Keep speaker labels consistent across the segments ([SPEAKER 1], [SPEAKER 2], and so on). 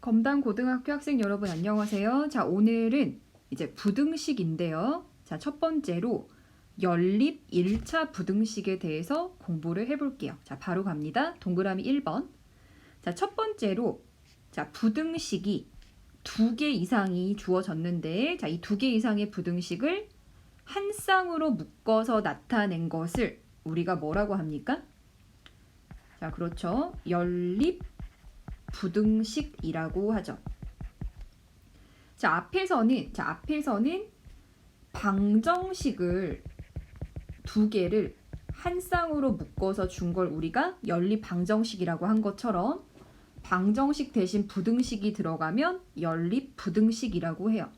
[SPEAKER 1] 검단 고등학교 학생 여러분 안녕하세요. 자, 오늘은 이제 부등식인데요. 자, 첫 번째로 연립 1차 부등식에 대해서 공부를 해볼게요. 자, 바로 갑니다. 동그라미 1번. 자, 첫 번째로 자, 부등식이 2개 이상이 주어졌는데 자, 이 2개 이상의 부등식을 한 쌍으로 묶어서 나타낸 것을 우리가 뭐라고 합니까? 자, 그렇죠. 연립 부등식이라고 하죠. 자, 앞에서는 방정식을 2개를 한 쌍으로 묶어서 준 걸 우리가 연립 방정식이라고 한 것처럼 방정식 대신 부등식이 들어가면 연립 부등식이라고 해요.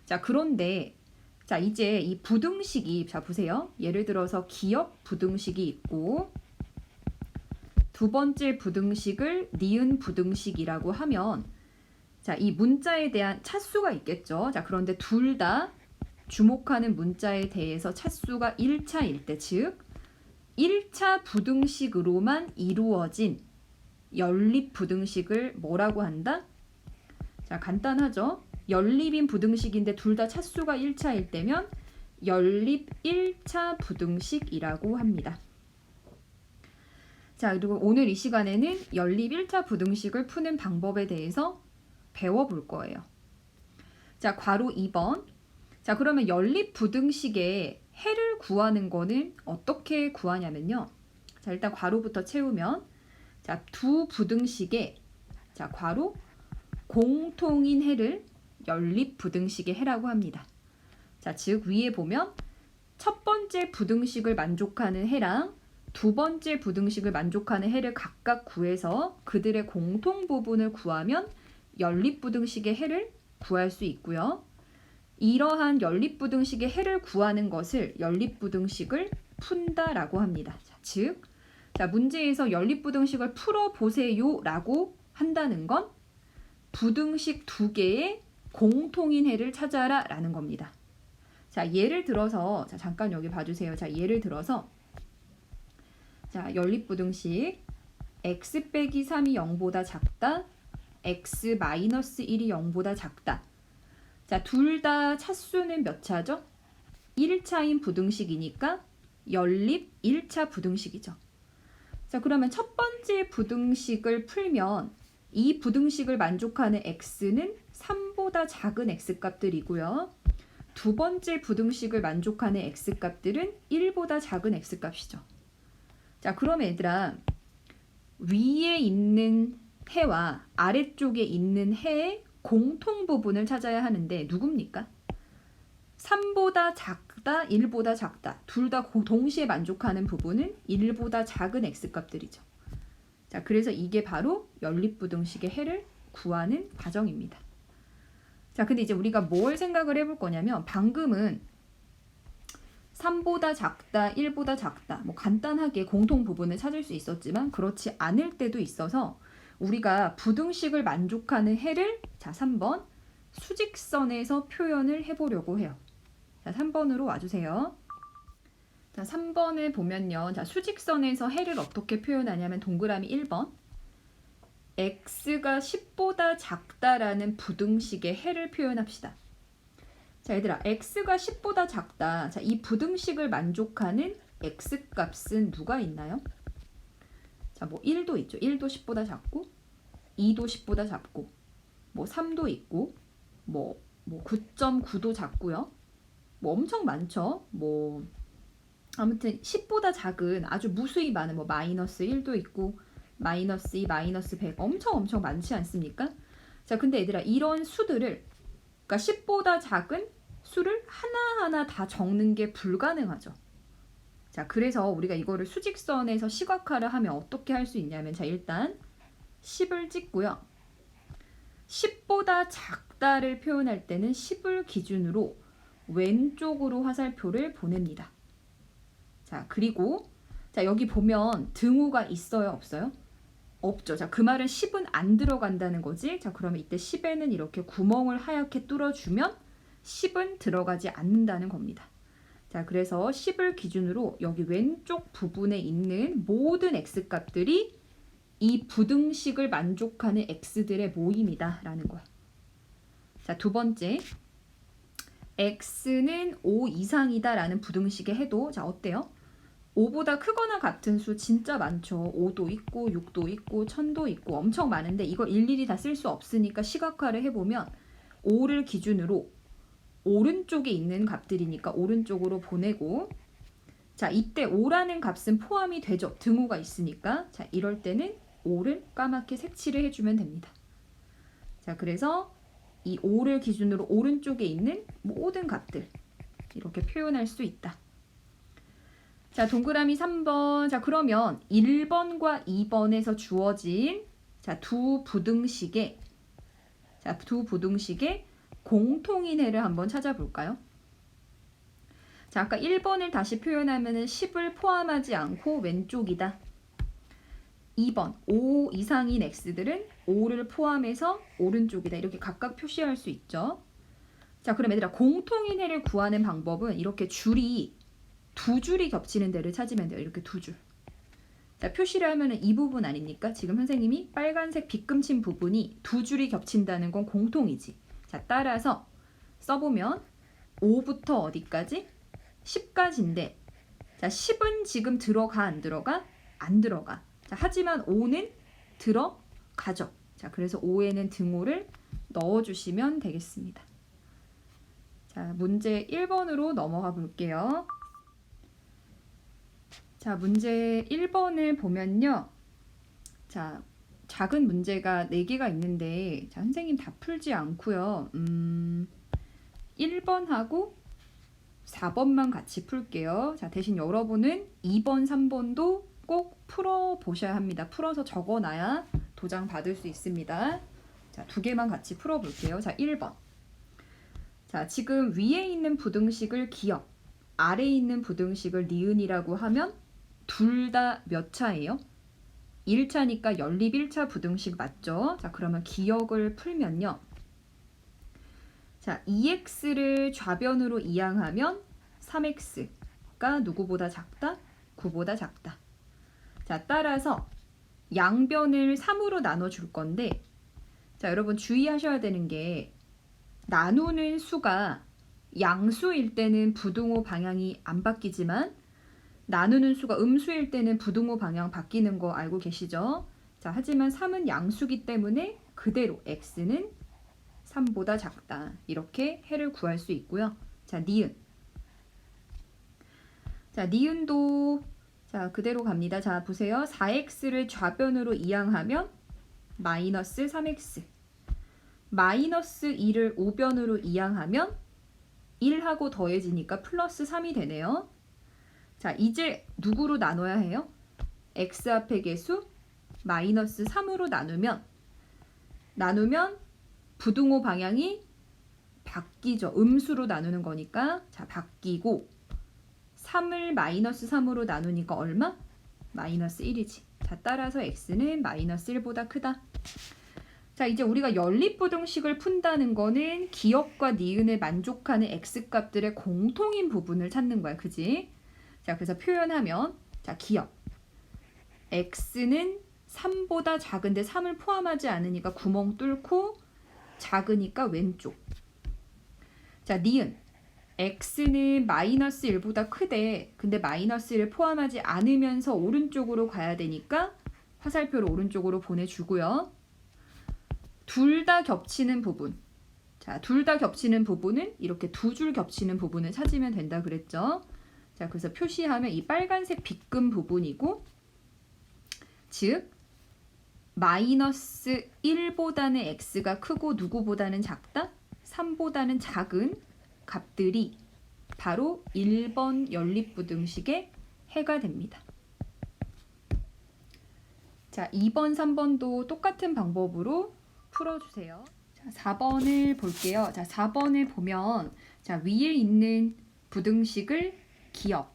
[SPEAKER 1] 자, 그런데 자, 이제 이 부등식이 자, 보세요. 예를 들어서 기역 부등식이 있고 두 번째 부등식을 니은 부등식이라고 하면 자, 이 문자에 대한 차수가 있겠죠. 자, 그런데 둘 다 주목하는 문자에 대해서 차수가 1차일 때, 즉 1차 부등식으로만 이루어진 연립 부등식을 뭐라고 한다? 자, 간단하죠. 연립인 부등식인데 둘 다 차수가 1차일 때면 연립 1차 부등식이라고 합니다. 자, 그리고 오늘 이 시간에는 연립 1차 부등식을 푸는 방법에 대해서 배워볼 거예요. 자, 괄호 2번. 자, 그러면 연립 부등식의 해를 구하는 거는 어떻게 구하냐면요. 자, 일단 괄호부터 채우면 자, 두 부등식의 자, 괄호 공통인 해를 연립 부등식의 해라고 합니다. 자, 즉 위에 보면 첫 번째 부등식을 만족하는 해랑 두 번째 부등식을 만족하는 해를 각각 구해서 그들의 공통 부분을 구하면 연립 부등식의 해를 구할 수 있고요. 이러한 연립 부등식의 해를 구하는 것을 연립 부등식을 푼다라고 합니다. 자, 즉, 자, 문제에서 연립 부등식을 풀어보세요라고 한다는 건 부등식 2개의 공통인 해를 찾아라 라는 겁니다. 자, 예를 들어서 자, 잠깐 여기 봐주세요. 자, 예를 들어서 자, 연립 부등식 x 빼기 3이 0보다 작다. x 마이너스 1이 0보다 작다. 자, 둘 다 차수는 몇 차죠? 1차인 부등식이니까 연립 1차 부등식이죠. 자, 그러면 첫 번째 부등식을 풀면 이 부등식을 만족하는 x는 3보다 작은 x값들이고요. 두 번째 부등식을 만족하는 x값들은 1보다 작은 x값이죠. 자, 그러면 얘들아, 위에 있는 해와 아래쪽에 있는 해의 공통 부분을 찾아야 하는데 누굽니까? 3보다 작다, 1보다 작다. 둘 다 동시에 만족하는 부분은 1보다 작은 x값들이죠. 자, 그래서 이게 바로 연립부등식의 해를 구하는 과정입니다. 자, 근데 이제 우리가 뭘 생각을 해볼 거냐면 방금은 3보다 작다, 1보다 작다. 뭐 간단하게 공통 부분을 찾을 수 있었지만 그렇지 않을 때도 있어서 우리가 부등식을 만족하는 해를 자, 3번 수직선에서 표현을 해보려고 해요. 자, 3번으로 와주세요. 자, 3번을 보면요. 자, 수직선에서 해를 어떻게 표현하냐면 동그라미 1번 x가 10보다 작다라는 부등식의 해를 표현합시다. 자, 얘들아, x가 10보다 작다. 자, 이 부등식을 만족하는 x값은 누가 있나요? 자, 뭐 1도 있죠. 1도 10보다 작고 2도 10보다 작고 뭐 3도 있고 뭐 9.9도 작고요. 뭐 엄청 많죠. 뭐 아무튼 10보다 작은 아주 무수히 많은 뭐 마이너스 1도 있고 마이너스 2, 마이너스 100 엄청 많지 않습니까? 자, 근데 얘들아, 이런 수들을 그러니까 10보다 작은 수를 하나하나 다 적는 게 불가능하죠. 자, 그래서 우리가 이거를 수직선에서 시각화를 하면 어떻게 할 수 있냐면 자, 일단 10을 찍고요. 10보다 작다를 표현할 때는 10을 기준으로 왼쪽으로 화살표를 보냅니다. 자, 그리고 자, 여기 보면 등호가 있어요, 없어요? 없죠. 자, 그 말은 10은 안 들어간다는 거지. 자, 그러면 이때 10에는 이렇게 구멍을 하얗게 뚫어주면 10은 들어가지 않는다는 겁니다. 자, 그래서 10을 기준으로 여기 왼쪽 부분에 있는 모든 x값들이 이 부등식을 만족하는 x들의 모임이다 라는 거야. 자, 두 번째, x는 5 이상이다 라는 부등식에 해도 자 어때요? 5보다 크거나 같은 수 진짜 많죠. 5도 있고 6도 있고 1000도 있고 엄청 많은데 이거 일일이 다 쓸 수 없으니까 시각화를 해보면 5를 기준으로 오른쪽에 있는 값들이니까 오른쪽으로 보내고, 자 이때 5라는 값은 포함이 되죠. 등호가 있으니까. 자 이럴 때는 5를 까맣게 색칠을 해주면 됩니다. 자 그래서 이 5를 기준으로 오른쪽에 있는 모든 값들 이렇게 표현할 수 있다. 자 동그라미 3번. 자 그러면 1번과 2번에서 주어진 두 부등식의 공통인 해를 한번 찾아볼까요? 자 아까 1번을 다시 표현하면 10을 포함하지 않고 왼쪽이다. 2번 5 이상인 x들은 5를 포함해서 오른쪽이다. 이렇게 각각 표시할 수 있죠. 자 그럼 얘들아 공통인 해를 구하는 방법은 이렇게 줄이 두 줄이 겹치는 데를 찾으면 돼요. 이렇게 두 줄. 자 표시를 하면 이 부분 아닙니까? 지금 선생님이 빨간색 빗금친 부분이 두 줄이 겹친다는 건 공통이지. 자 따라서 써보면 5부터 어디까지? 10까지인데 자 10은 지금 들어가 안 들어가? 안 들어가. 자 하지만 5는 들어가죠. 자 그래서 5에는 등호를 넣어주시면 되겠습니다. 자 문제 1번으로 넘어가 볼게요. 자 문제 1번을 보면요. 자 작은 문제가 4개가 있는데 자 선생님 다 풀지 않고요. 1번하고 4번만 같이 풀게요. 자 대신 여러분은 2번, 3번도 꼭 풀어보셔야 합니다. 풀어서 적어놔야 도장 받을 수 있습니다. 자 2개만 같이 풀어볼게요. 자 1번. 자 지금 위에 있는 부등식을 기억, 아래에 있는 부등식을 니은이라고 하면 둘 다 몇 차예요? 1차니까 연립 1차 부등식 맞죠? 자 그러면 기억을 풀면요. 자 2x를 좌변으로 이항하면 3x가 누구보다 작다? 9보다 작다. 자 따라서 양변을 3으로 나눠줄 건데 자 여러분 주의하셔야 되는 게 나누는 수가 양수일 때는 부등호 방향이 안 바뀌지만 나누는 수가 음수일 때는 부등호 방향 바뀌는 거 알고 계시죠? 자 하지만 3은 양수기 때문에 그대로 x는 3보다 작다. 이렇게 해를 구할 수 있고요. 자 니은. 자 니은도 자 그대로 갑니다. 자 보세요. 4x를 좌변으로 이항하면 마이너스 3x. 마이너스 2를 우변으로 이항하면 1하고 더해지니까 플러스 3이 되네요. 자 이제 누구로 나눠야 해요? x 앞의 개수 마이너스 3으로 나누면 부등호 방향이 바뀌죠. 음수로 나누는 거니까 자 바뀌고 3을 마이너스 3으로 나누니까 얼마? 마이너스 1이지. 자 따라서 x는 마이너스 1보다 크다. 자 이제 우리가 연립부등식을 푼다는 거는 기억과 니은을 만족하는 x값들의 공통인 부분을 찾는 거야. 그지? 자 그래서 표현하면 자 기억 x는 3보다 작은데 3을 포함하지 않으니까 구멍 뚫고 작으니까 왼쪽. 자 니은 x는 마이너스 1보다 크대. 근데 마이너스 1을 포함하지 않으면서 오른쪽으로 가야 되니까 화살표를 오른쪽으로 보내주고요. 둘 다 겹치는 부분. 자, 둘 다 겹치는 부분은 이렇게 두 줄 겹치는 부분을 찾으면 된다 그랬죠. 자, 그래서 표시하면 이 빨간색 빗금 부분이고 즉 마이너스 1보다는 x가 크고 누구보다는 작다? 3보다는 작은 값들이 바로 1번 연립부등식의 해가 됩니다. 자, 2번, 3번도 똑같은 방법으로 풀어주세요. 자, 4번을 볼게요. 자, 4번을 보면 자, 위에 있는 부등식을 기억,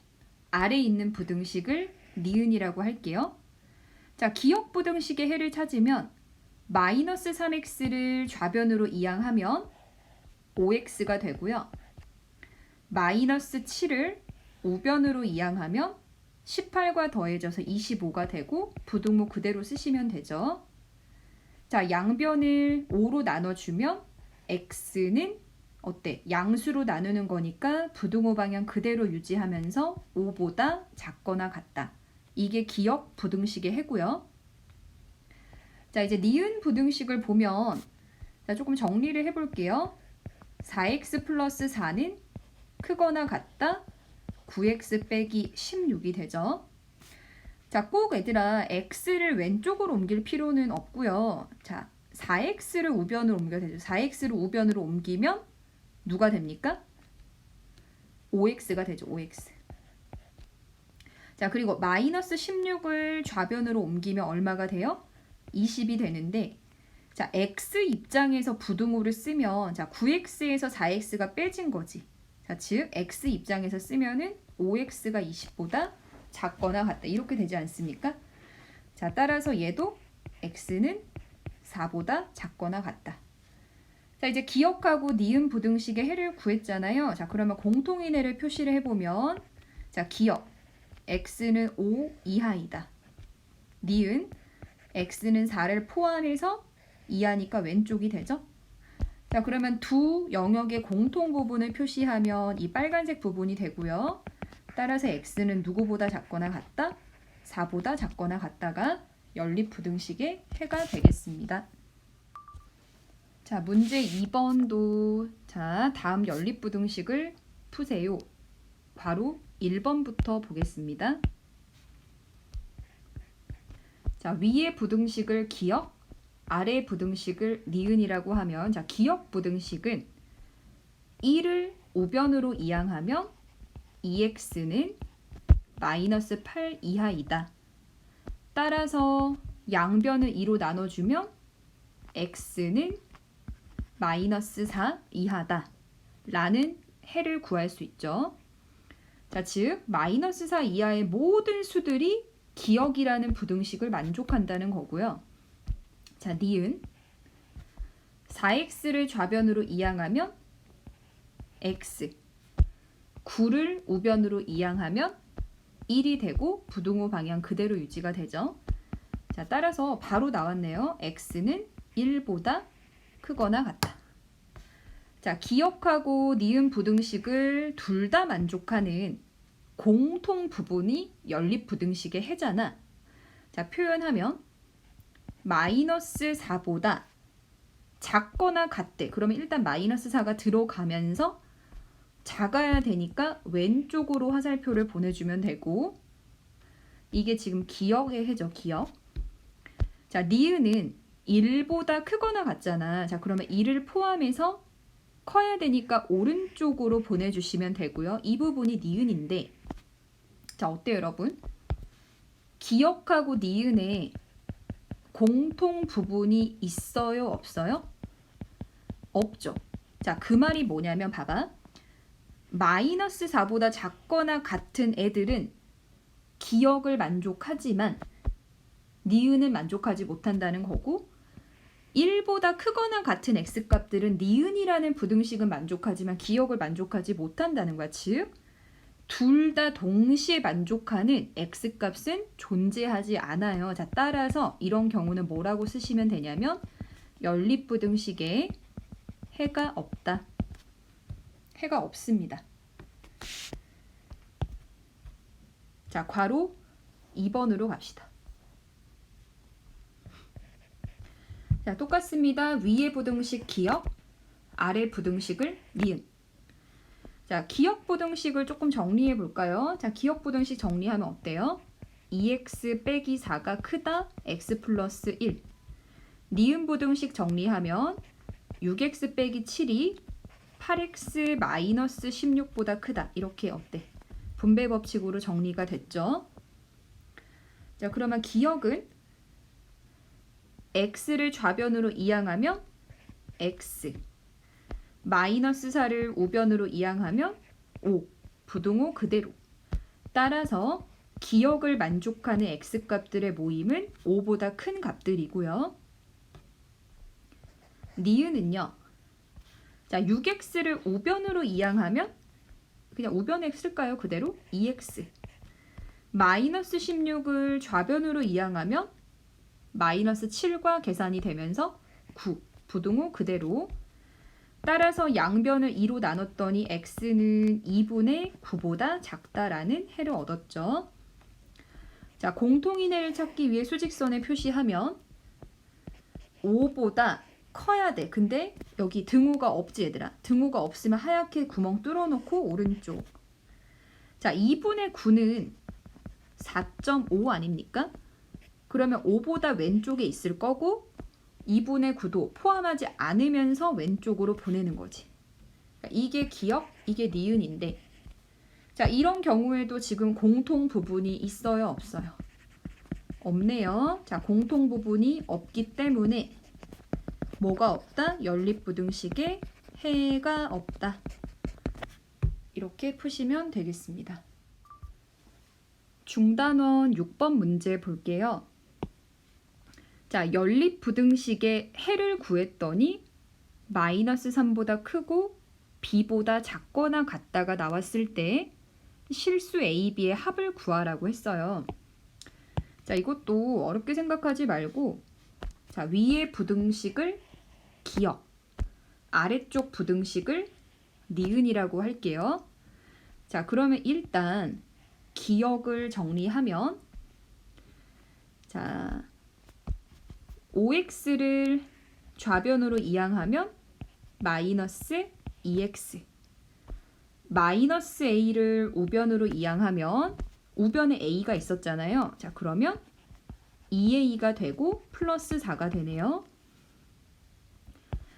[SPEAKER 1] 아래에 있는 부등식을 니은이라고 할게요. 자, 기억 부등식의 해를 찾으면 마이너스 3x를 좌변으로 이항하면 5x가 되고요. 마이너스 7을 우변으로 이항하면 18과 더해져서 25가 되고 부등호 그대로 쓰시면 되죠. 자, 양변을 5로 나눠주면 x는 어때? 양수로 나누는 거니까 부등호 방향 그대로 유지하면서 5보다 작거나 같다. 이게 기역 부등식의 해고요. 자, 이제 니은 부등식을 보면 자, 조금 정리를 해볼게요. 4x 플러스 4는 크거나 같다. 9x 빼기 16이 되죠. 자, 꼭 얘들아 x를 왼쪽으로 옮길 필요는 없고요. 자, 4x를 우변으로 옮겨야 되죠. 4x를 우변으로 옮기면 누가 됩니까? 5x가 되죠. 5x. 자, 그리고 마이너스 16을 좌변으로 옮기면 얼마가 돼요? 20이 되는데 자, x 입장에서 부등호를 쓰면 자, 9x에서 4x가 빼진 거지. 자, 즉 x 입장에서 쓰면은 5x가 20보다 작거나 같다. 이렇게 되지 않습니까? 자, 따라서 얘도 x는 4보다 작거나 같다. 자, 이제 기역하고 니은 부등식의 해를 구했잖아요. 자, 그러면 공통인해를 표시를 해보면 자, 기역 x는 5 이하이다. 니은 x는 4를 포함해서 이하니까 왼쪽이 되죠. 자, 그러면 두 영역의 공통 부분을 표시하면 이 빨간색 부분이 되고요. 따라서 x는 누구보다 작거나 같다? 4보다 작거나 같다가 연립부등식의 해가 되겠습니다. 자, 문제 2번도 자, 다음 연립부등식을 푸세요. 바로 1번부터 보겠습니다. 자, 위의 부등식을 기역, 아래 부등식을 니은이라고 하면 자, 기역 부등식은 1을 우변으로 이항하면 2x는 마이너스 8 이하이다. 따라서 양변을 2로 나눠주면 x는 마이너스 4 이하다. 라는 해를 구할 수 있죠. 자, 즉 마이너스 4 이하의 모든 수들이 기역이라는 부등식을 만족한다는 거고요. 자, 니은 4x를 좌변으로 이항하면 x 9를 우변으로 이항하면 1이 되고 부등호 방향 그대로 유지가 되죠. 자, 따라서 바로 나왔네요. x는 1보다 크거나 같다. 자, 기역하고 니은 부등식을 둘 다 만족하는 공통 부분이 연립 부등식의 해잖아. 자, 표현하면 마이너스 4보다 작거나 같대. 그러면 일단 마이너스 4가 들어가면서 작아야 되니까 왼쪽으로 화살표를 보내주면 되고 이게 지금 기역의 해죠. 기역. 자, 니은은 1보다 크거나 같잖아. 자, 그러면 1을 포함해서 커야 되니까 오른쪽으로 보내주시면 되고요. 이 부분이 니은인데 자, 어때요 여러분? 기역하고 니은에 공통 부분이 있어요? 없어요? 없죠. 자, 그 말이 뭐냐면 봐봐. 마이너스 4보다 작거나 같은 애들은 기역을 만족하지만 니은은 만족하지 못한다는 거고 1보다 크거나 같은 x값들은 니은이라는 부등식은 만족하지만 기역을 만족하지 못한다는 거야. 즉, 둘 다 동시에 만족하는 x값은 존재하지 않아요. 자, 따라서 이런 경우는 뭐라고 쓰시면 되냐면 연립부등식에 해가 없다. 해가 없습니다. 자, 괄호 2번으로 갑시다. 자, 똑같습니다. 위의 부등식 기역, 아래 부등식을 니은. 자, 기역 부등식을 조금 정리해 볼까요? 자, 기역 부등식 정리하면 어때요? 2x 빼기 4가 크다, x 플러스 1. 니은 부등식 정리하면 6x 빼기 7이 8x 마이너스 16보다 크다. 이렇게 어때? 분배 법칙으로 정리가 됐죠? 자, 그러면 기역은 x를 좌변으로 이항하면 x 마이너스 4를 우변으로 이항하면 5 부등호 그대로. 따라서 기역을 만족하는 x값들의 모임은 5보다 큰 값들이고요. 니은은요. 자, 6x를 우변으로 이항하면 그냥 우변에 쓸까요? 그대로 2x 마이너스 16을 좌변으로 이항하면 마이너스 7과 계산이 되면서 9. 부등호 그대로. 따라서 양변을 2로 나눴더니 x는 2분의 9보다 작다라는 해를 얻었죠. 자, 공통인 해를 찾기 위해 수직선에 표시하면 5보다 커야 돼. 근데 여기 등호가 없지 얘들아. 등호가 없으면 하얗게 구멍 뚫어놓고 오른쪽. 자, 2분의 9는 4.5 아닙니까? 그러면 5보다 왼쪽에 있을 거고 2분의 9도 포함하지 않으면서 왼쪽으로 보내는 거지. 이게 기역, 이게 니은인데 자, 이런 경우에도 지금 공통 부분이 있어요, 없어요? 없네요. 자, 공통 부분이 없기 때문에 뭐가 없다? 연립부등식에 해가 없다. 이렇게 푸시면 되겠습니다. 중단원 6번 문제 볼게요. 자, 연립부등식의 해를 구했더니 마이너스 3보다 크고 b보다 작거나 같다가 나왔을 때 실수 a, b의 합을 구하라고 했어요. 자, 이것도 어렵게 생각하지 말고 자, 위의 부등식을 기역, 아래쪽 부등식을 니은이라고 할게요. 자, 그러면 일단 기역을 정리하면 자, 5x를 좌변으로 이항하면 마이너스 2x, 마이너스 a를 우변으로 이항하면 우변에 a가 있었잖아요. 자, 그러면 2a가 되고 플러스 4가 되네요.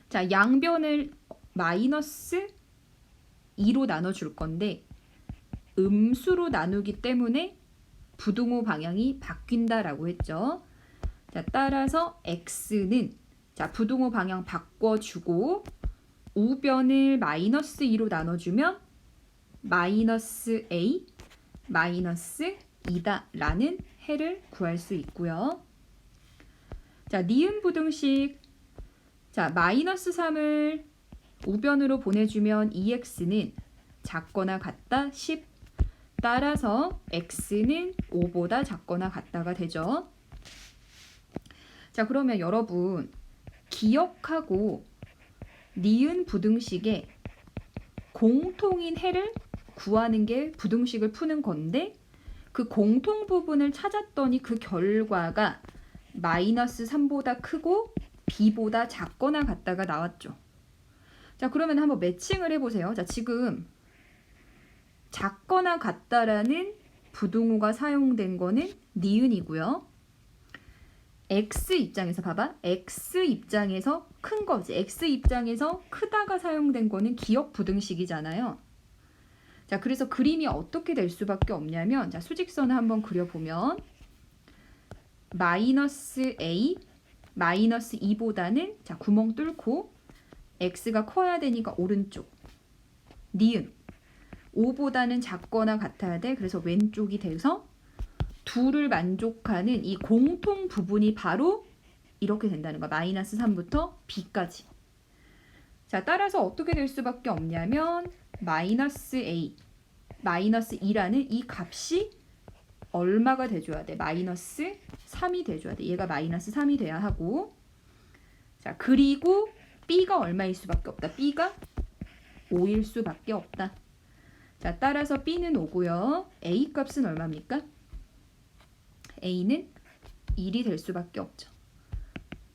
[SPEAKER 1] 자, 양변을 마이너스 2로 나눠줄 건데 음수로 나누기 때문에 부등호 방향이 바뀐다라고 했죠. 자, 따라서 x는 자, 부등호 방향 바꿔주고 우변을 마이너스 2로 나눠주면 마이너스 a 마이너스 2다 라는 해를 구할 수 있고요. 자, 니은 부등식 자, 마이너스 3을 우변으로 보내주면 2x는 작거나 같다 10. 따라서 x는 5보다 작거나 같다가 되죠. 자, 그러면 여러분 기역하고 니은 부등식의 공통인 해를 구하는 게 부등식을 푸는 건데 그 공통 부분을 찾았더니 그 결과가 마이너스 3보다 크고 b보다 작거나 같다가 나왔죠. 자, 그러면 한번 매칭을 해보세요. 자, 지금 작거나 같다라는 부등호가 사용된 거는 니은이고요. x 입장에서 봐봐. x 입장에서 큰 거지. x 입장에서 크다가 사용된 거는 기역 부등식이잖아요. 자, 그래서 그림이 어떻게 될 수밖에 없냐면 자, 수직선을 한번 그려보면 마이너스 a 마이너스 2보다는 자, 구멍 뚫고 x가 커야 되니까 오른쪽 니은 5보다는 작거나 같아야 돼. 그래서 왼쪽이 돼서 둘을 만족하는 이 공통 부분이 바로 이렇게 된다는 거야. 마이너스 3부터 b까지. 자, 따라서 어떻게 될 수밖에 없냐면 마이너스 a, 마이너스 2라는 이 값이 얼마가 돼줘야 돼? 마이너스 3이 돼줘야 돼. 얘가 마이너스 3이 돼야 하고 자, 그리고 b가 얼마일 수밖에 없다. b가 5일 수밖에 없다. 자, 따라서 b는 5고요. a 값은 얼마입니까? a는 1이 될 수밖에 없죠.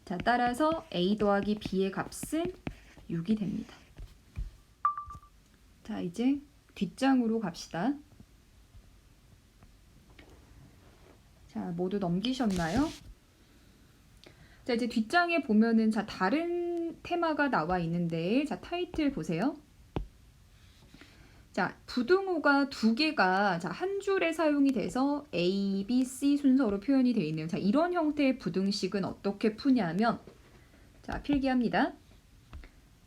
[SPEAKER 1] 자, 따라서 a 더하기 b의 값은 6이 됩니다. 자, 이제 뒷장으로 갑시다. 자, 모두 넘기셨나요? 자, 이제 뒷장에 보면은 자, 다른 테마가 나와 있는데 자, 타이틀 보세요. 자, 부등호가 두 개가 자, 한 줄에 사용이 돼서 A, B, C 순서로 표현이 되어 있네요. 자, 이런 형태의 부등식은 어떻게 푸냐면 자, 필기합니다.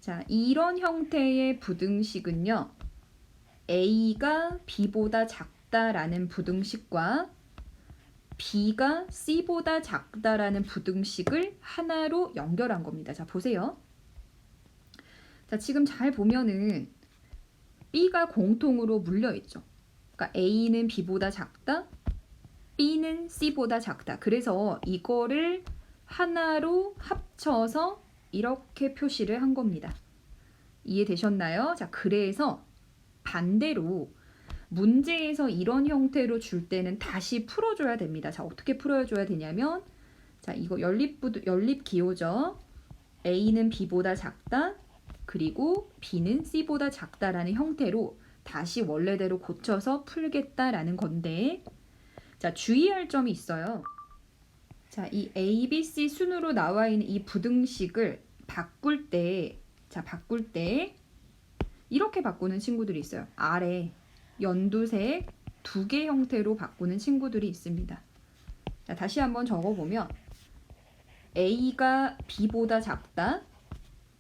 [SPEAKER 1] 자, 이런 형태의 부등식은요. A가 B보다 작다라는 부등식과 B가 C보다 작다라는 부등식을 하나로 연결한 겁니다. 자, 보세요. 자, 지금 잘 보면은 B가 공통으로 물려있죠. 그러니까 A는 B보다 작다, B는 C보다 작다. 그래서 이거를 하나로 합쳐서 이렇게 표시를 한 겁니다. 이해되셨나요? 자, 그래서 반대로 문제에서 이런 형태로 줄 때는 다시 풀어줘야 됩니다. 자, 어떻게 풀어줘야 되냐면, 자, 이거 연립 기호죠. A는 B보다 작다. 그리고 B는 C보다 작다라는 형태로 다시 원래대로 고쳐서 풀겠다라는 건데, 자, 주의할 점이 있어요. 자, 이 A, B, C 순으로 나와 있는 이 부등식을 바꿀 때, 자, 바꿀 때 이렇게 바꾸는 친구들이 있어요. 아래 연두색 2개 형태로 바꾸는 친구들이 있습니다. 자, 다시 한번 적어보면 A가 B보다 작다.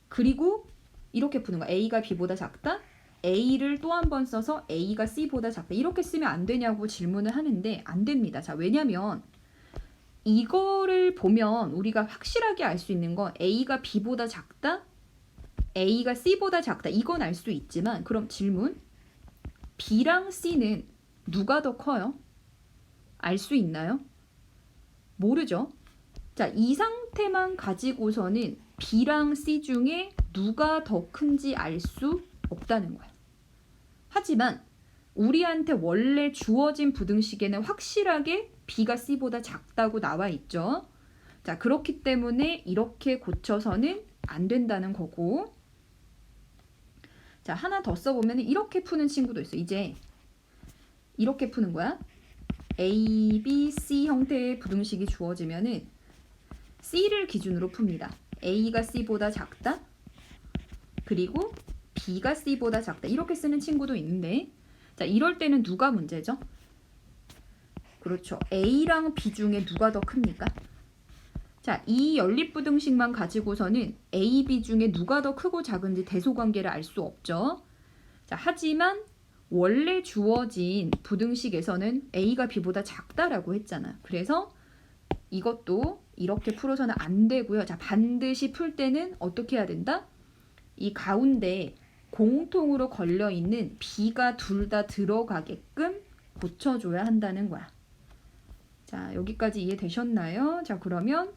[SPEAKER 1] 그리고 이렇게 푸는 거. A가 B보다 작다. A를 또 한 번 써서 A가 C보다 작다. 이렇게 쓰면 안 되냐고 질문을 하는데 안 됩니다. 자, 왜냐면 이거를 보면 우리가 확실하게 알 수 있는 건 A가 B보다 작다. A가 C보다 작다. 이건 알 수 있지만 그럼 질문. B랑 C는 누가 더 커요? 알 수 있나요? 모르죠. 자, 이 상태만 가지고서는 B랑 C 중에 누가 더 큰지 알 수 없다는 거야. 하지만 우리한테 원래 주어진 부등식에는 확실하게 B가 C보다 작다고 나와 있죠. 자, 그렇기 때문에 이렇게 고쳐서는 안 된다는 거고. 자, 하나 더 써보면 이렇게 푸는 친구도 있어. 이제 이렇게 푸는 거야. A, B, C 형태의 부등식이 주어지면은 C를 기준으로 풉니다. A가 C보다 작다. 그리고 B가 C보다 작다. 이렇게 쓰는 친구도 있는데, 자, 이럴 때는 누가 문제죠? 그렇죠. A랑 B 중에 누가 더 큽니까? 자, 이 연립부등식만 가지고서는 A, B 중에 누가 더 크고 작은지 대소관계를 알 수 없죠. 자, 하지만 원래 주어진 부등식에서는 A가 B보다 작다라고 했잖아. 그래서 이것도 이렇게 풀어서는 안 되고요. 자, 반드시 풀 때는 어떻게 해야 된다? 이 가운데 공통으로 걸려있는 B가 둘 다 들어가게끔 고쳐줘야 한다는 거야. 자, 여기까지 이해되셨나요? 자, 그러면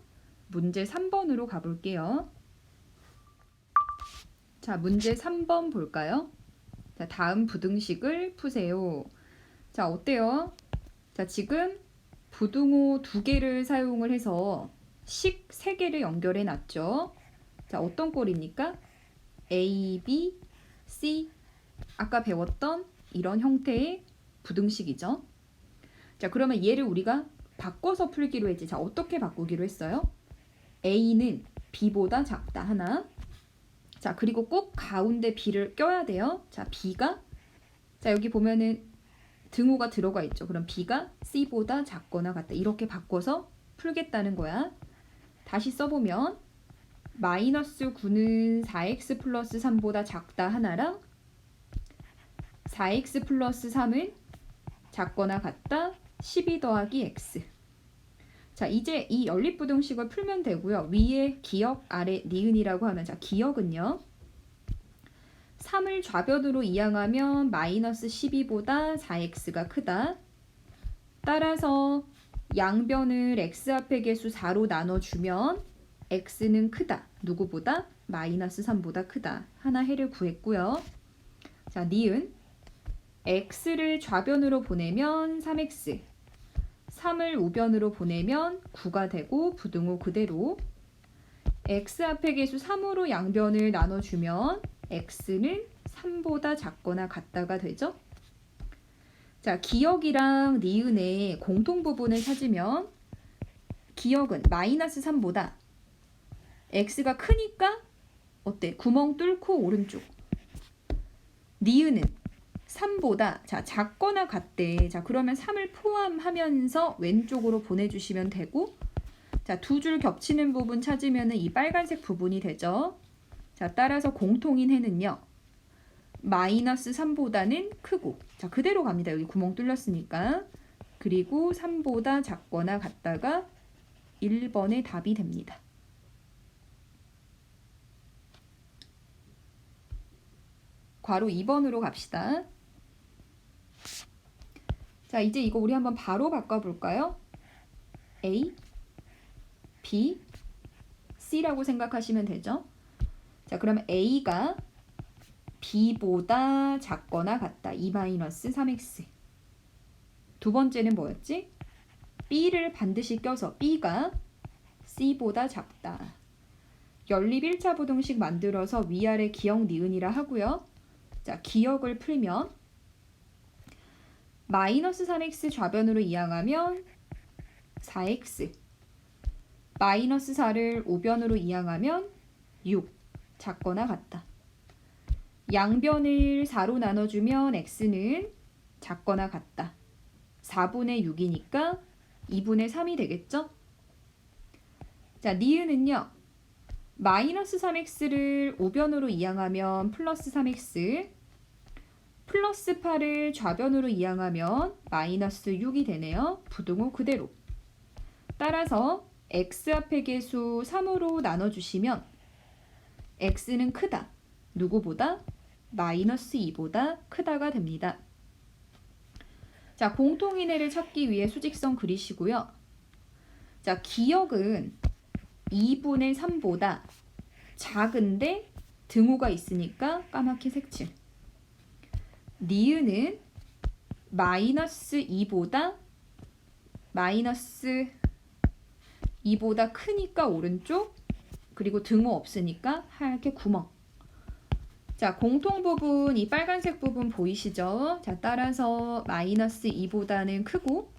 [SPEAKER 1] 문제 3번으로 가볼게요. 자, 문제 3번 볼까요? 자, 다음 부등식을 푸세요. 자, 어때요? 자, 지금 부등호 2개를 사용을 해서 식 3개를 연결해 놨죠. 자, 어떤 꼴입니까? A, B, C. 아까 배웠던 이런 형태의 부등식이죠. 자, 그러면 얘를 우리가 바꿔서 풀기로 했지. 자, 어떻게 바꾸기로 했어요? A는 B보다 작다. 하나. 자, 그리고 꼭 가운데 B를 껴야 돼요. 자, B가, 자, 여기 보면은 등호가 들어가 있죠. 그럼 B가 C보다 작거나 같다. 이렇게 바꿔서 풀겠다는 거야. 다시 써보면 마이너스 9는 4x 플러스 3보다 작다 하나랑 4x 플러스 3은 작거나 같다 12 더하기 x. 자, 이제 이 연립부등식을 풀면 되고요. 위에 기억, 아래 니은이라고 하면, 자, 기억은요. 3을 좌변으로 이항하면 마이너스 12보다 4x가 크다. 따라서 양변을 x 앞의 개수 4로 나눠주면 x는 크다. 누구보다? 마이너스 3보다 크다. 하나 해를 구했고요. 자, 니은. x를 좌변으로 보내면 3x. 3을 우변으로 보내면 9가 되고 부등호 그대로. x 앞의 개수 3으로 양변을 나눠주면 x는 3보다 작거나 같다가 되죠. 자, 기억이랑 니은의 공통 부분을 찾으면 기억은 마이너스 3보다 x가 크니까 어때? 구멍 뚫고 오른쪽. 니은은 3보다 자 작거나 같대. 자, 그러면 3을 포함하면서 왼쪽으로 보내주시면 되고, 자, 두 줄 겹치는 부분 찾으면 이 빨간색 부분이 되죠. 자, 따라서 공통인 해는요. 마이너스 3보다는 크고, 자, 그대로 갑니다. 여기 구멍 뚫렸으니까. 그리고 3보다 작거나 같다가 1번의 답이 됩니다. 괄호 2번으로 갑시다. 자, 이제 이거 우리 한번 바로 바꿔볼까요? A, B, C라고 생각하시면 되죠. 자, 그러면 A가 B보다 작거나 같다. 2-3x. 두 번째는 뭐였지? B를 반드시 껴서 B가 C보다 작다. 연립 1차 부등식 만들어서 위아래 기억 니은이라 하고요. 자, 기억을 풀면 -3x 좌변으로 이항하면 4x, -4를 우변으로 이항하면 6, 작거나 같다. 양변을 4로 나눠주면 x는 작거나 같다. 4분의 6이니까 2분의 3이 되겠죠? 자, 니은은요. -3x를 우변으로 이항하면 플러스 3x, 플러스 8을 좌변으로 이항하면 -6이 되네요. 부등호 그대로. 따라서 x 앞의 개수 3으로 나눠주시면 x는 크다. 누구보다? -2보다 크다가 됩니다. 자, 공통인해를 찾기 위해 수직선 그리시고요. 자, 기억은 2분의 3보다 작은데 등호가 있으니까 까맣게 색칠. 니은은 -2보다 크니까 오른쪽, 그리고 등호 없으니까 하얗게 구멍. 자, 공통 부분, 이 빨간색 부분 보이시죠? 자, 따라서 -2보다는 크고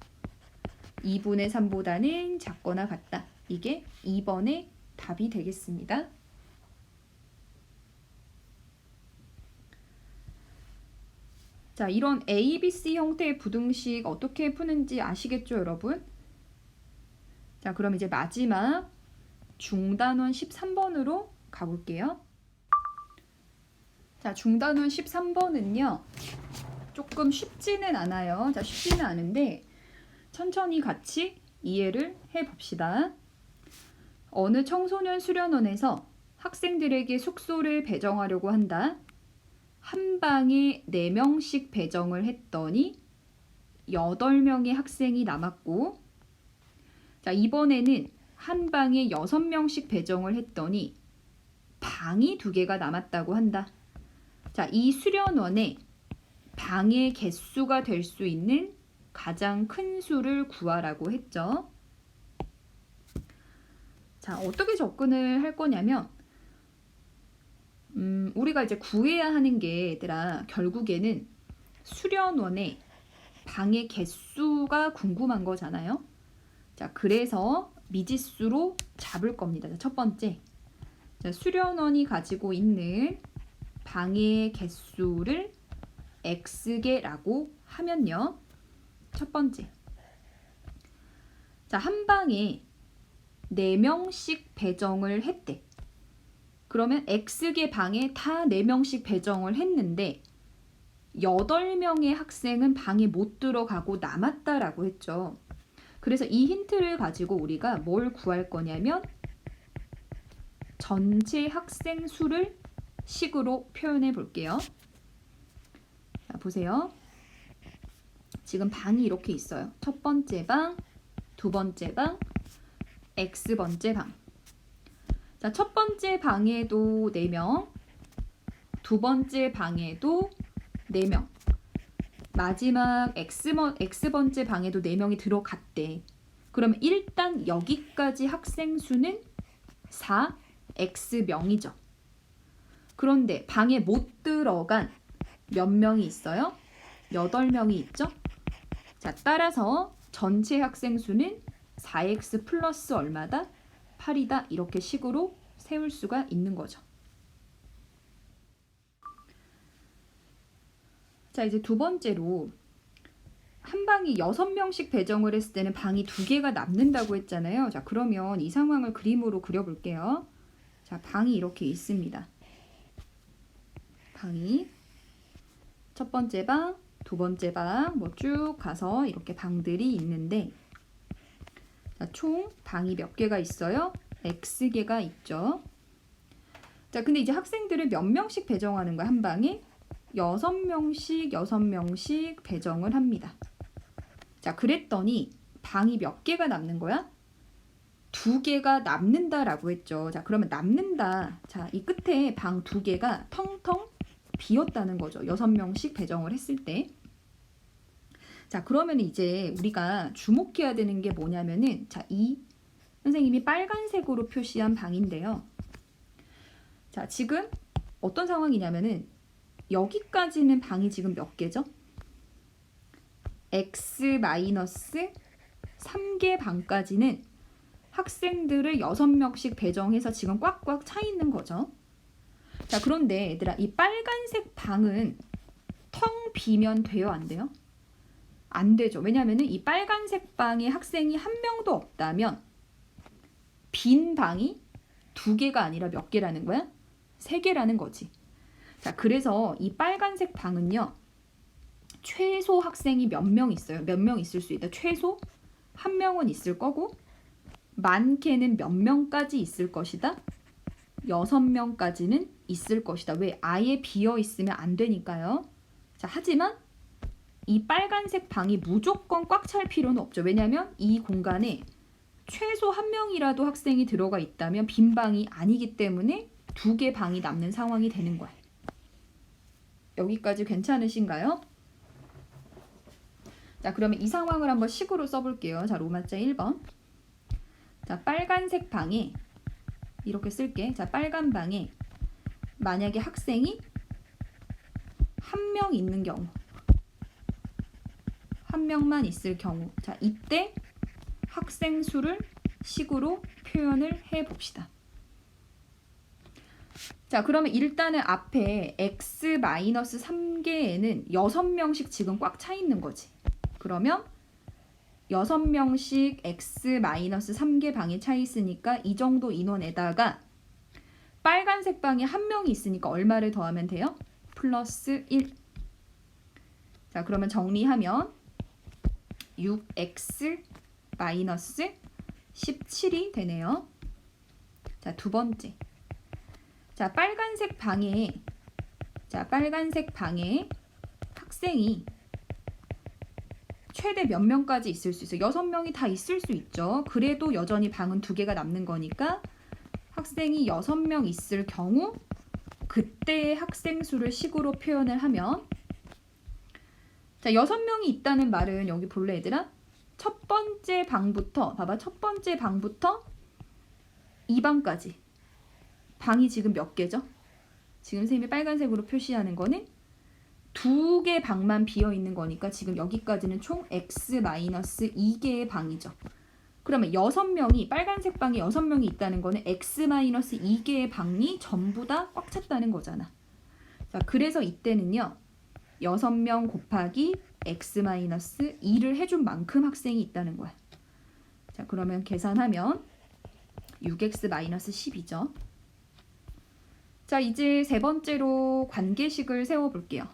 [SPEAKER 1] 2분의 3보다는 작거나 같다. 이게 2번의 답이 되겠습니다. 자, 이런 A, B, C 형태의 부등식 어떻게 푸는지 아시겠죠, 여러분? 자, 그럼 이제 마지막 중단원 13번으로 가볼게요. 자, 중단원 13번은요. 조금 쉽지는 않아요. 자, 쉽지는 않은데 천천히 같이 이해를 해봅시다. 어느 청소년 수련원에서 학생들에게 숙소를 배정하려고 한다. 한 방에 4명씩 배정을 했더니 8명의 학생이 남았고, 자, 이번에는 한 방에 6명씩 배정을 했더니 방이 2개가 남았다고 한다. 자, 이 수련원에 방의 개수가 될 수 있는 가장 큰 수를 구하라고 했죠. 자, 어떻게 접근을 할 거냐면 우리가 이제 구해야 하는 게 얘들아, 결국에는 수련원의 방의 개수가 궁금한 거잖아요. 자, 그래서 미지수로 잡을 겁니다. 자, 첫 번째. 자, 수련원이 가지고 있는 방의 개수를 x개라고 하면요. 첫 번째. 자, 한 방에 4명씩 배정을 했대. 그러면 x개 방에 다 4명씩 배정을 했는데 8명의 학생은 방에 못 들어가고 남았다라고 했죠. 그래서 이 힌트를 가지고 우리가 뭘 구할 거냐면 전체 학생 수를 식으로 표현해 볼게요. 자, 보세요. 지금 방이 이렇게 있어요. 첫 번째 방, 두 번째 방, x번째 방. 자, 첫 번째 방에도 4명, 두 번째 방에도 4명, 마지막 x번째 방에도 4명이 들어갔대. 그러면 일단 여기까지 학생 수는 4x명이죠. 그런데 방에 못 들어간 몇 명이 있어요? 8명이 있죠? 자, 따라서 전체 학생 수는 4x 플러스 얼마다? 8이다. 이렇게 식으로 세울 수가 있는 거죠. 자, 이제 두 번째로 한 방이 6명씩 배정을 했을 때는 방이 2개가 남는다고 했잖아요. 자, 그러면 이 상황을 그림으로 그려볼게요. 자, 방이 이렇게 있습니다. 방이 첫 번째 방, 두 번째 방, 뭐 쭉 가서 이렇게 방들이 있는데, 자, 총 방이 몇 개가 있어요? x개가 있죠. 자, 근데 이제 학생들을 몇 명씩 배정하는 거야, 한 방에? 6명씩 배정을 합니다. 자, 그랬더니 방이 몇 개가 남는 거야? 2개가 남는다라고 했죠. 자, 그러면 남는다. 자, 이 끝에 방 2개가 텅텅 비었다는 거죠. 6명씩 배정을 했을 때. 자, 그러면 이제 우리가 주목해야 되는 게 뭐냐면은, 자, 이 선생님이 빨간색으로 표시한 방인데요. 자, 지금 어떤 상황이냐면은 여기까지는 방이 지금 몇 개죠? x-3개 방까지는 학생들을 6명씩 배정해서 지금 꽉꽉 차 있는 거죠. 자, 그런데 얘들아, 이 빨간색 방은 텅 비면 돼요, 안 돼요? 안 되죠. 왜냐면은 이 빨간색 방에 학생이 한 명도 없다면 빈 방이 2개가 아니라 몇 개라는 거야? 3개라는 거지. 자, 그래서 이 빨간색 방은요, 최소 학생이 몇 명 있어요? 몇 명 있을 수 있다. 최소 1명은 있을 거고, 많게는 몇 명까지 있을 것이다? 6명까지는 있을 것이다. 왜? 아예 비어 있으면 안 되니까요. 자, 하지만 이 빨간색 방이 무조건 꽉 찰 필요는 없죠. 왜냐하면 이 공간에 최소 1명이라도 학생이 들어가 있다면 빈 방이 아니기 때문에 2개 방이 남는 상황이 되는 거예요. 여기까지 괜찮으신가요? 자, 그러면 이 상황을 한번 식으로 써볼게요. 자, 로마자 1번. 자, 빨간색 방에 이렇게 쓸게. 자, 빨간 방에 만약에 학생이 1명 있는 경우, 1명만 있을 경우, 자, 이때 학생 수를 식으로 표현을 해 봅시다. 자, 그러면 일단은 앞에 x-3개에는 6명씩 지금 꽉 차 있는 거지. 그러면 6명씩 x-3개 방에 차 있으니까 이 정도 인원에다가 빨간색 방에 1명이 있으니까 얼마를 더하면 돼요? 플러스 1. 자, 그러면 정리하면 6x-17이 되네요. 자, 두 번째. 자, 빨간색 방에 학생이 최대 몇 명까지 있을 수 있어요? 6명이 다 있을 수 있죠. 그래도 여전히 방은 2개가 남는 거니까 학생이 6명 있을 경우 그때의 학생 수를 식으로 표현을 하면, 자, 6명이 있다는 말은 여기 볼래 얘들아? 첫 번째 방부터 봐봐. 첫 번째 방부터 2방까지 방이 지금 몇 개죠? 지금 선생님이 빨간색으로 표시하는 거는 2개 방만 비어 있는 거니까 지금 여기까지는 총 x-2개의 방이죠. 그러면 6명이, 빨간색 방에 6명이 있다는 거는 x-2개의 방이 전부 다 꽉 찼다는 거잖아. 자, 그래서 이때는요, 6명 곱하기 x-2를 해준 만큼 학생이 있다는 거야. 자, 그러면 계산하면 6x-12죠. 자, 이제 세 번째로 관계식을 세워볼게요.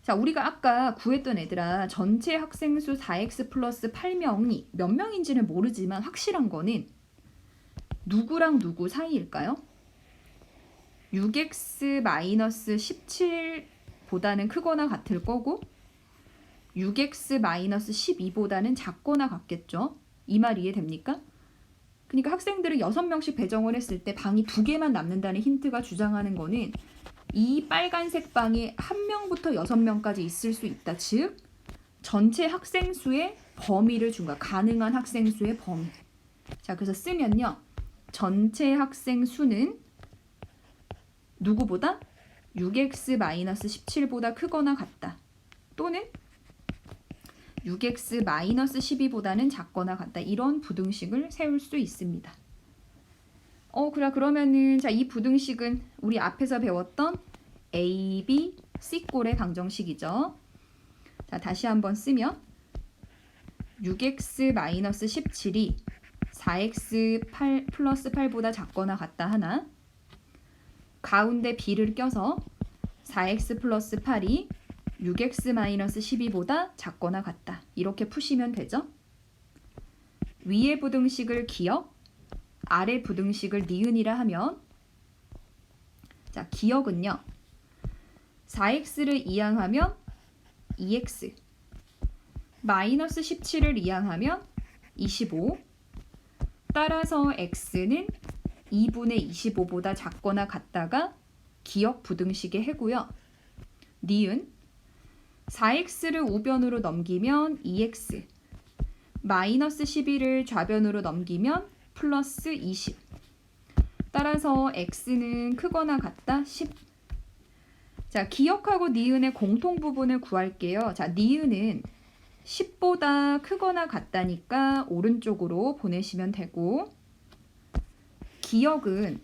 [SPEAKER 1] 자, 우리가 아까 구했던 애들아, 전체 학생 수 4x 플러스 8명이 몇 명인지는 모르지만 확실한 거는 누구랑 누구 사이일까요? 6x-17보다는 크거나 같을 거고 6x-12보다는 작거나 같겠죠. 이 말 이해됩니까? 그러니까 학생들을 6명씩 배정을 했을 때 방이 2개만 남는다는 힌트가 주장하는 거는 이 빨간색 방에 1명부터 6명까지 있을 수 있다. 즉 전체 학생 수의 범위를 준 거야. 가능한 학생 수의 범위. 자, 그래서 쓰면요, 전체 학생 수는 누구보다 6x-17보다 크거나 같다. 또는 6x-12보다는 작거나 같다. 이런 부등식을 세울 수 있습니다. 그러면은, 자, 이 부등식은 우리 앞에서 배웠던 A, B, C꼴의 방정식이죠. 자, 다시 한번 쓰면 6x-17이 4x 플러스 8보다 작거나 같다 하나, 가운데 B를 껴서 4x 플러스 8이 6x-12보다 작거나 같다. 이렇게 푸시면 되죠. 위의 부등식을 기억, 아래 부등식을 니은이라 하면, 자, 기억은요, 4x를 이항하면 2x, 마이너스 17을 이항하면 25. 따라서 x는 2분의 25보다 작거나 같다가 기역 부등식의 해고요. 니은 4x를 우변으로 넘기면 2x, 마이너스 11을 좌변으로 넘기면 플러스 20. 따라서 x는 크거나 같다 10. 자, 기역하고 니은의 공통 부분을 구할게요. 자, 니은은 10보다 크거나 같다니까 오른쪽으로 보내시면 되고, 기역은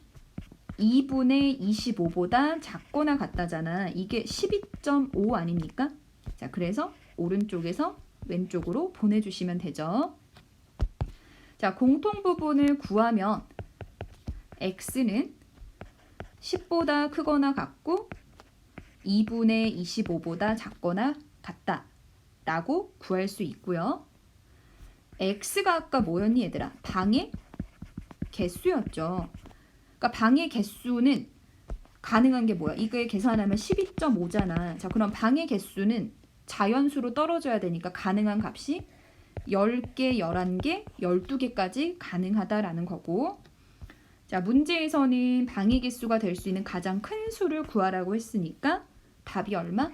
[SPEAKER 1] 2분의 25보다 작거나 같다잖아. 이게 12.5 아닙니까? 자, 그래서 오른쪽에서 왼쪽으로 보내주시면 되죠. 자, 공통 부분을 구하면 x는 10보다 크거나 같고 2분의 25보다 작거나 같다 라고 구할 수 있고요. x가 아까 뭐였니 얘들아? 방의 개수였죠. 그러니까 방의 개수는 가능한 게 뭐야? 이거에 계산하면 12.5잖아. 자, 그럼 방의 개수는 자연수로 떨어져야 되니까 가능한 값이 10개, 11개, 12개까지 가능하다라는 거고, 자, 문제에서는 방의 개수가 될 수 있는 가장 큰 수를 구하라고 했으니까 답이 얼마?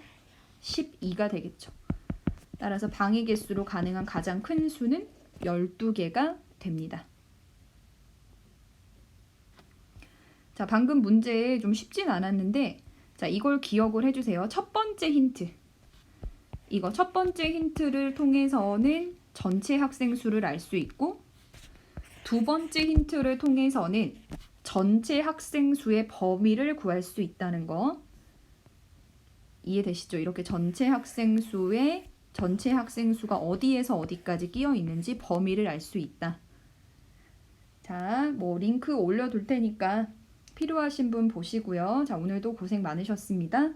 [SPEAKER 1] 12가 되겠죠. 따라서 방의 개수로 가능한 가장 큰 수는 12개가 됩니다. 자, 방금 문제 좀 쉽진 않았는데, 자, 이걸 기억을 해주세요. 첫 번째 힌트. 이거 첫 번째 힌트를 통해서는 전체 학생 수를 알 수 있고, 두 번째 힌트를 통해서는 전체 학생 수의 범위를 구할 수 있다는 거 이해되시죠? 이렇게 전체 학생 수가 어디에서 어디까지 끼어 있는지 범위를 알 수 있다. 자, 뭐 링크 올려둘 테니까 필요하신 분 보시고요. 자, 오늘도 고생 많으셨습니다.